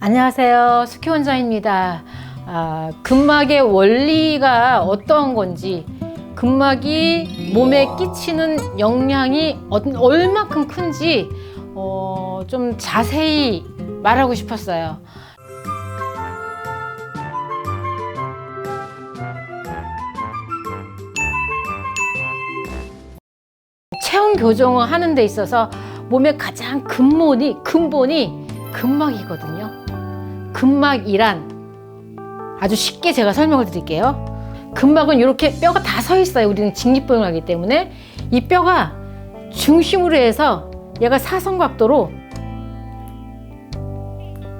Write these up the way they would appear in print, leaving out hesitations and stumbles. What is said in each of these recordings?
안녕하세요. 숙희 원장입니다. 근막의 원리가 어떤 건지, 근막이 몸에 끼치는 영향이 얼마큼 큰지 좀 자세히 말하고 싶었어요. 체온 교정을 하는 데 있어서 몸의 가장 근본이 근막이거든요. 근막이란 아주 쉽게 제가 설명을 드릴게요. 근막은 이렇게 뼈가 다 서 있어요. 우리는 직립보행을 하기 때문에 이 뼈가 중심으로 해서 얘가 사선각도로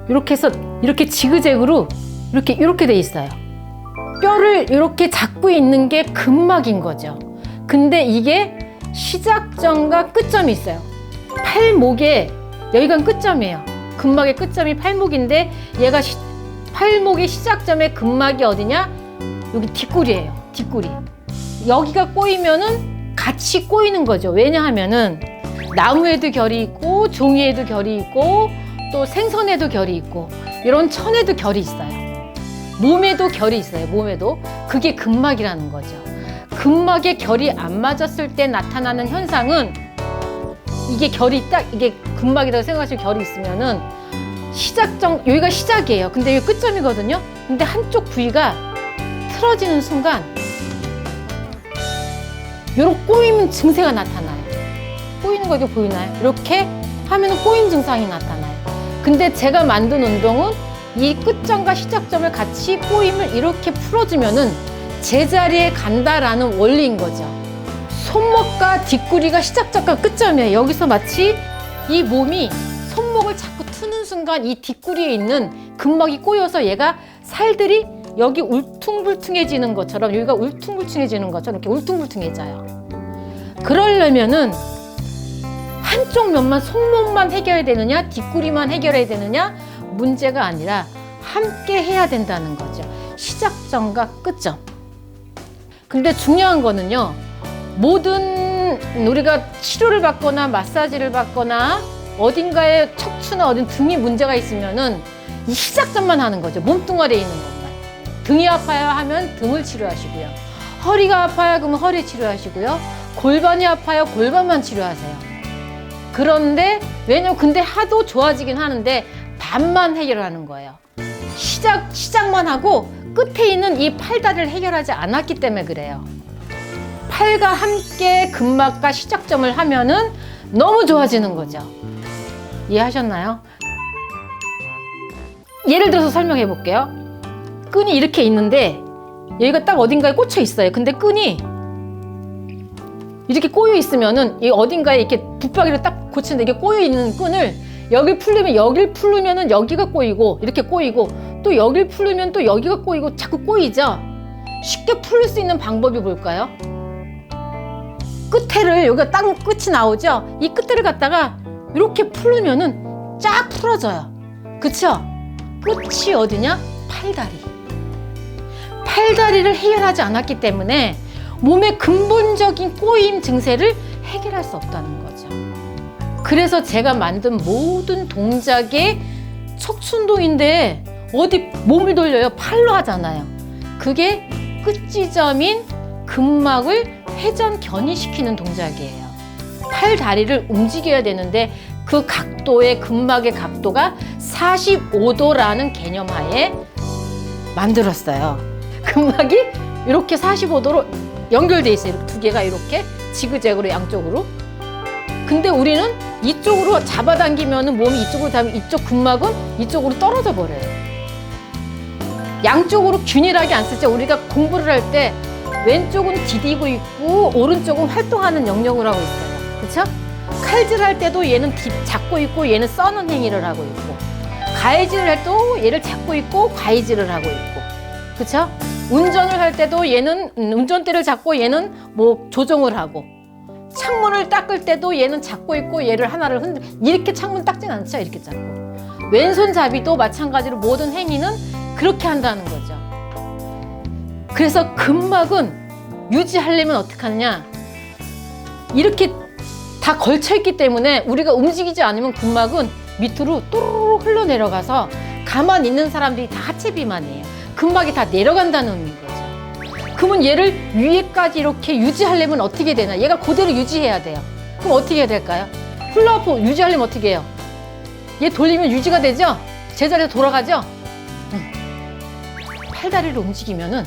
이렇게 해서 이렇게 지그재그로 이렇게 돼 있어요. 뼈를 이렇게 잡고 있는 게 근막인 거죠. 근데 이게 시작점과 끝점이 있어요. 팔목에 여기가 끝점이에요. 근막의 끝점이 팔목인데 얘가 팔목의 시작점의 근막이 어디냐? 여기 뒷구리예요. 뒷구리. 여기가 꼬이면은 같이 꼬이는 거죠. 왜냐하면은 나무에도 결이 있고 종이에도 결이 있고 또 생선에도 결이 있고 이런 천에도 결이 있어요. 몸에도 결이 있어요. 몸에도. 그게 근막이라는 거죠. 근막의 결이 안 맞았을 때 나타나는 현상은 이게 결이 딱 이게 근막이라고 생각하시면 결이 있으면은 시작점 여기가 시작이에요. 근데 여기 끝점이거든요. 근데 한쪽 부위가 틀어지는 순간 요런 꼬임 증세가 나타나요. 꼬이는 거 이게 보이나요? 이렇게 하면 꼬임 증상이 나타나요. 근데 제가 만든 운동은 이 끝점과 시작점을 같이 꼬임을 이렇게 풀어주면은 제자리에 간다라는 원리인 거죠. 손목과 뒷구리가 시작점과 끝점이에요. 여기서 마치 이 몸이 손목을 자꾸 트는 순간 이 뒷구리에 있는 근막이 꼬여서 얘가 살들이 여기 울퉁불퉁해지는 것처럼 여기가 울퉁불퉁해지는 것처럼 이렇게 울퉁불퉁해져요. 그러려면은 한쪽 면만 손목만 해결해야 되느냐 뒷구리만 해결해야 되느냐 문제가 아니라 함께 해야 된다는 거죠. 시작점과 끝점. 근데 중요한 거는요. 모든 우리가 치료를 받거나 마사지를 받거나 어딘가에 척추나 어딘 등이 문제가 있으면은 이 시작점만 하는 거죠. 몸뚱아리에 있는 것만. 등이 아파요 하면 등을 치료하시고요. 허리가 아파요 그러면 허리 치료하시고요. 골반이 아파요 골반만 치료하세요. 그런데 왜냐면 근데 하도 좋아지긴 하는데 반만 해결하는 거예요. 시작만 하고 끝에 있는 이 팔다리를 해결하지 않았기 때문에 그래요. 팔과 함께 근막과 시작점을 하면은 너무 좋아지는 거죠. 이해하셨나요? 예를 들어서 설명해 볼게요. 끈이 이렇게 있는데 여기가 딱 어딘가에 꽂혀 있어요. 근데 끈이 이렇게 꼬여 있으면은 이 어딘가에 이렇게 붙박이를 딱 고치는데 이게 꼬여 있는 끈을 여기를 풀면은 여기가 꼬이고 이렇게 꼬이고 또 여기를 풀면 또 여기가 꼬이고 자꾸 꼬이죠. 쉽게 풀 수 있는 방법이 뭘까요? 끝에를 여기가 딱 끝이 나오죠. 이 끝에를 갖다가 이렇게 풀면은 쫙 풀어져요. 그쵸? 끝이 어디냐? 팔다리. 팔다리를 해결하지 않았기 때문에 몸의 근본적인 꼬임 증세를 해결할 수 없다는 거죠. 그래서 제가 만든 모든 동작의 척추운동인데 어디 몸을 돌려요? 팔로 하잖아요. 그게 끝지점인 근막을 회전 견인시키는 동작이에요. 팔 다리를 움직여야 되는데 그 각도의 근막의 각도가 45도라는 개념 하에 만들었어요. 근막이 이렇게 45도로 연결돼 있어요. 이렇게 두 개가 이렇게 지그재그로 양쪽으로. 근데 우리는 이쪽으로 잡아당기면 몸이 이쪽으로 닿으면 이쪽 근막은 이쪽으로 떨어져 버려요. 양쪽으로 균일하게 안 쓰죠. 우리가 공부를 할 때 왼쪽은 디디고 있고 오른쪽은 활동하는 영역을 하고 있어요. 그렇죠? 칼질할 때도 얘는 잡고 있고 얘는 써는 행위를 하고 있고 가위질을 할 때도 얘를 잡고 있고 가위질을 하고 있고 그렇죠? 운전을 할 때도 얘는 운전대를 잡고 얘는 뭐 조정을 하고 창문을 닦을 때도 얘는 잡고 있고 얘를 하나를 이렇게 창문 닦진 않죠. 이렇게 잡고 왼손잡이도 마찬가지로 모든 행위는 그렇게 한다는 거죠. 그래서 근막은 유지하려면 어떻게 하느냐 이렇게 다 걸쳐 있기 때문에 우리가 움직이지 않으면 근막은 밑으로 또르르 흘러내려가서 가만히 있는 사람들이 다 하체 비만이에요. 근막이 다 내려간다는 의미인 거죠. 그러면 얘를 위에까지 이렇게 유지하려면 어떻게 되나? 얘가 그대로 유지해야 돼요. 그럼 어떻게 해야 될까요? 훌라후프 유지하려면 어떻게 해요? 얘 돌리면 유지가 되죠? 제자리에 돌아가죠? 팔다리를 움직이면은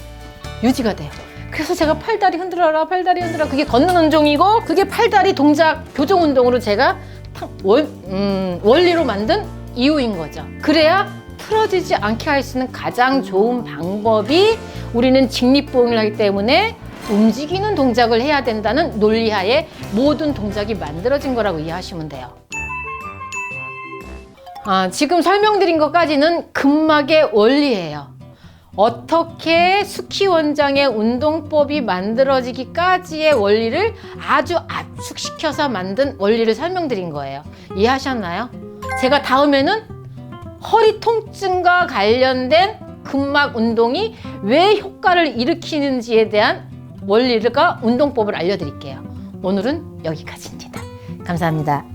유지가 돼요. 그래서 제가 팔다리 흔들어라, 팔다리 흔들어라. 그게 걷는 운동이고, 그게 팔다리 동작 교정 운동으로 제가 원리로 만든 이유인 거죠. 그래야 틀어지지 않게 할 수 있는 가장 좋은 방법이 우리는 직립보행을 하기 때문에 움직이는 동작을 해야 된다는 논리하에 모든 동작이 만들어진 거라고 이해하시면 돼요. 지금 설명드린 것까지는 근막의 원리예요. 어떻게 스키 원장의 운동법이 만들어지기까지의 원리를 아주 압축시켜서 만든 원리를 설명드린 거예요. 이해하셨나요? 제가 다음에는 허리 통증과 관련된 근막 운동이 왜 효과를 일으키는지에 대한 원리가 운동법을 알려드릴게요. 오늘은 여기까지입니다. 감사합니다.